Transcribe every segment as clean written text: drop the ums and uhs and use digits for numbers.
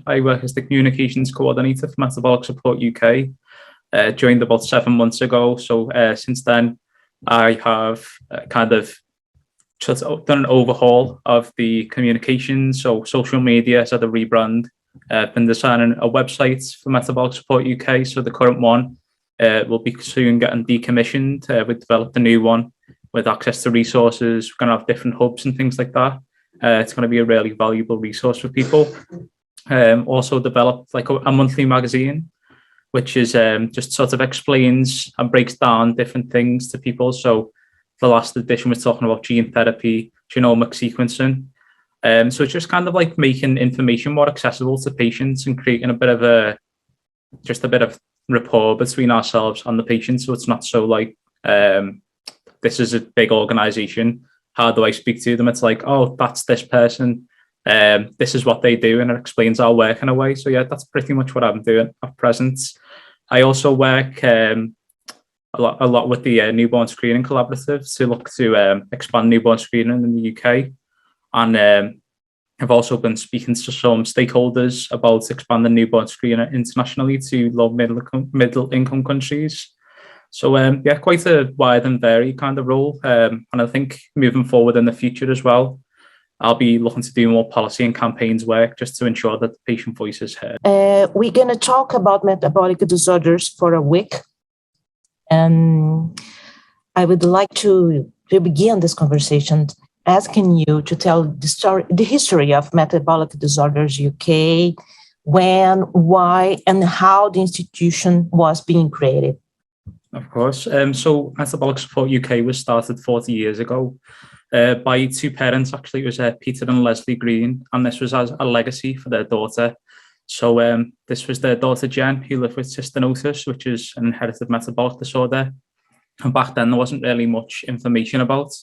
I work as the Communications Coordinator for Metabolic Support UK. Joined about 7 months ago. So since then, I have kind of just done an overhaul of the communications, so social media, so the rebrand. Been designing a website for Metabolic Support UK. So the current one will be soon getting decommissioned. We've developed a new one with access to resources. We're going to have different hubs and things like that. It's going to be a really valuable resource for people. Also developed like a monthly magazine, which is just sort of explains and breaks down different things to people. So the last edition was talking about gene therapy, genomic sequencing. So it's just kind of like making information more accessible to patients and creating a bit of rapport between ourselves and the patient. So it's not so like, this is a big organization. How do I speak to them? It's like, oh, that's this person. This is what they do, and it explains our work in a way. So yeah, that's pretty much what I'm doing at present. I also work a lot with the newborn screening collaborative to look to expand newborn screening in the UK, and I've also been speaking to some stakeholders about expanding newborn screening internationally to low middle income countries. So yeah, quite a wide and varied kind of role, and I think moving forward in the future as well, I'll be looking to do more policy and campaigns work just to ensure that the patient voice is heard. We're going to talk about metabolic disorders for a week. And I would like to begin this conversation asking you to tell the history of metabolic disorders UK, when, why, and how the institution was being created. Of course. So Metabolic Support UK was started 40 years ago. By two parents, actually. It was Peter and Leslie Green, and this was as a legacy for their daughter. So this was their daughter Jen, who lived with cystinosis, which is an inherited metabolic disorder. And back then, there wasn't really much information about.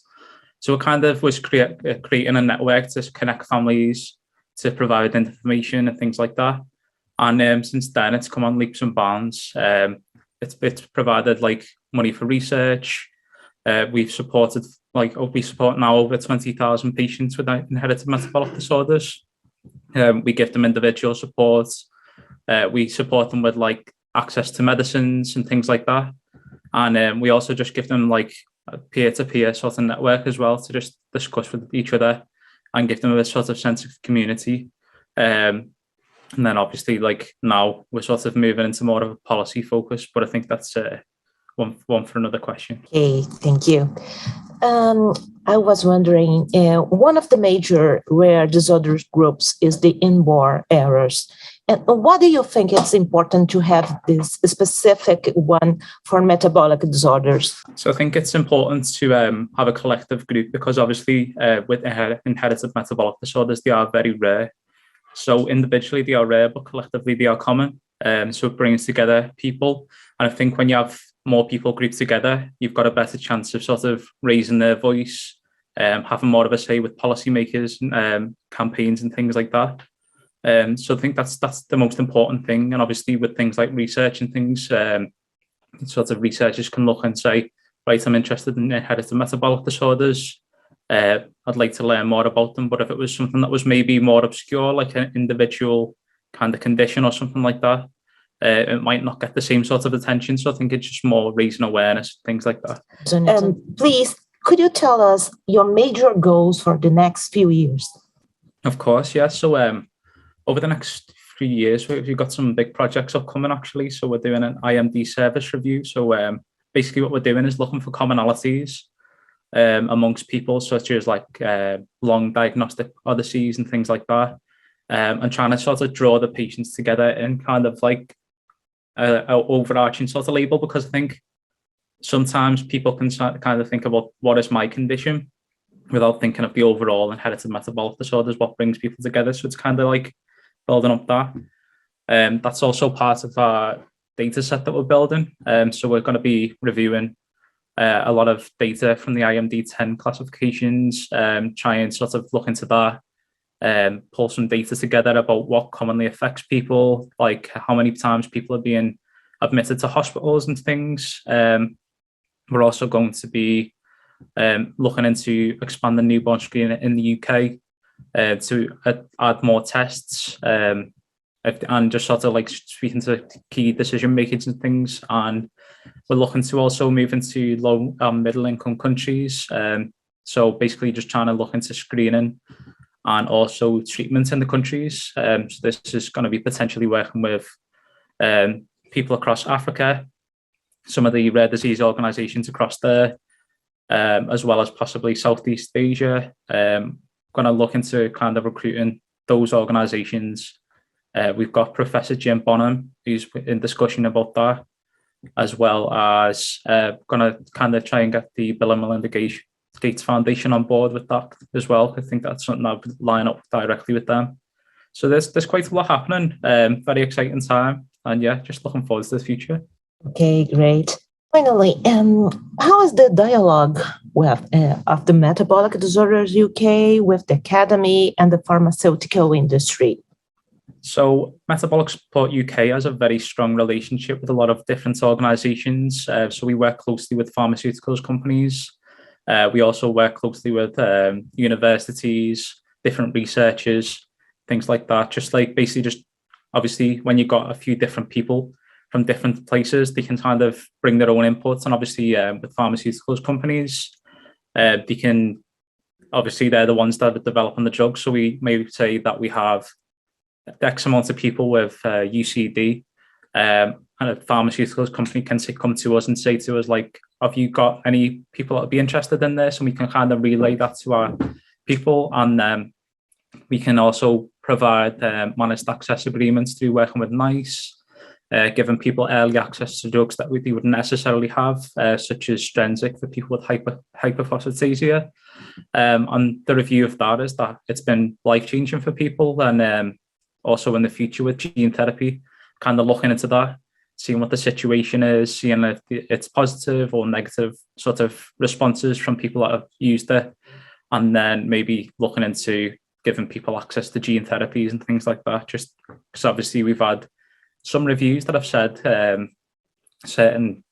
So it kind of was creating a network to connect families, to provide information and things like that. And since then, it's come on leaps and bounds. It's provided like money for research. We support now over 20,000 patients with inherited metabolic disorders. We give them individual support. We support them with like access to medicines and things like that. And we also just give them like a peer-to-peer sort of network as well to just discuss with each other and give them a sort of sense of community. And then obviously like now we're sort of moving into more of a policy focus, but I think that's one for another question. Okay, thank you. I was wondering, one of the major rare disorders groups is the inborn errors. And what do you think it's important to have this specific one for metabolic disorders? So I think it's important to have a collective group because obviously with inherited metabolic disorders, they are very rare. So individually they are rare, but collectively they are common. So it brings together people. And I think when you have more people grouped together, you've got a better chance of sort of raising their voice, having more of a say with policymakers, campaigns and things like that. So I think that's the most important thing. And obviously with things like research and things, sort of researchers can look and say, right, I'm interested in inherited metabolic disorders. I'd like to learn more about them. But if it was something that was maybe more obscure, like an individual kind of condition or something like that, it might not get the same sort of attention. So I think it's just more raising awareness, things like that. Please, could you tell us your major goals for the next few years? Of course, yeah. So over the next 3 years, we've got some big projects upcoming actually. So we're doing an IMD service review. So basically what we're doing is looking for commonalities amongst people, such as like long diagnostic odysseys and things like that. And trying to sort of draw the patients together in kind of like an overarching sort of label, because I think sometimes people can kind of think about what is my condition without thinking of the overall inherited metabolic disorders, what brings people together. So it's kind of like building up that. That's also part of our data set that we're building. So we're going to be reviewing a lot of data from the IMD-10 classifications, try and sort of look into that. Pull some data together about what commonly affects people, like how many times people are being admitted to hospitals and things. We're also going to be looking into expanding newborn screening in the UK to add more tests. and just sort of like speaking to key decision makers and things. And we're looking to also move into low and middle income countries. So basically just trying to look into screening and also treatment in the countries. So this is going to be potentially working with people across Africa, some of the rare disease organizations across there, as well as possibly Southeast Asia. Going to look into kind of recruiting those organizations. We've got Professor Jim Bonham, who's in discussion about that, as well as going to kind of try and get the Bill and Melinda Gates Foundation on board with that as well. I think that's something that would line up directly with them. So there's quite a lot happening. Very exciting time, and yeah, just looking forward to the future. Okay, great. Finally, how is the dialogue with of the Metabolic Disorders UK with the Academy and the pharmaceutical industry? So Metabolic Support UK has a very strong relationship with a lot of different organisations. So we work closely with pharmaceuticals companies. We also work closely with universities, different researchers, things like that. Just like basically just obviously when you've got a few different people from different places, they can kind of bring their own inputs. And obviously with pharmaceuticals companies, they can, obviously they're the ones that are developing the drugs. So we may say that we have X amount of people with UCD, and a pharmaceuticals company can come to us and say to us, like, have you got any people that would be interested in this? And we can kind of relay that to our people. And we can also provide managed access agreements through working with NICE, giving people early access to drugs that they wouldn't necessarily have, such as Strensiq for people with hyperphosphatasia. And the review of that is that it's been life-changing for people. And also in the future with gene therapy, kind of looking into that, seeing what the situation is, seeing if it's positive or negative sort of responses from people that have used it, and then maybe looking into giving people access to gene therapies and things like that. Just because obviously we've had some reviews that have said certain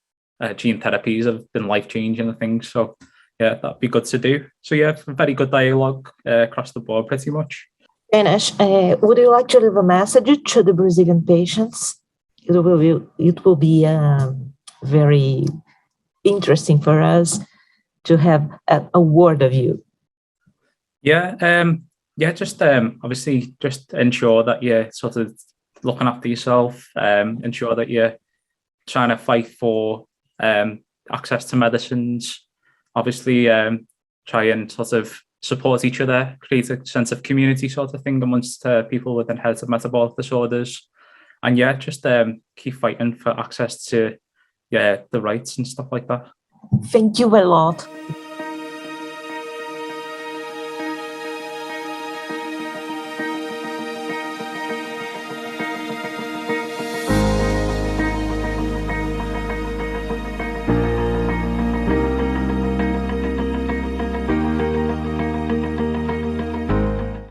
gene therapies have been life-changing and things. So yeah, that'd be good to do. So yeah, very good dialogue across the board pretty much. Ganesh, would you like to leave a message to the Brazilian patients? It will be very interesting for us to have a word of you. Yeah, just obviously just ensure that you're sort of looking after yourself, ensure that you're trying to fight for access to medicines. Obviously, try and sort of support each other, create a sense of community sort of thing amongst people with inherited metabolic disorders. And yeah, just keep fighting for access to the rights and stuff like that. Thank you a lot.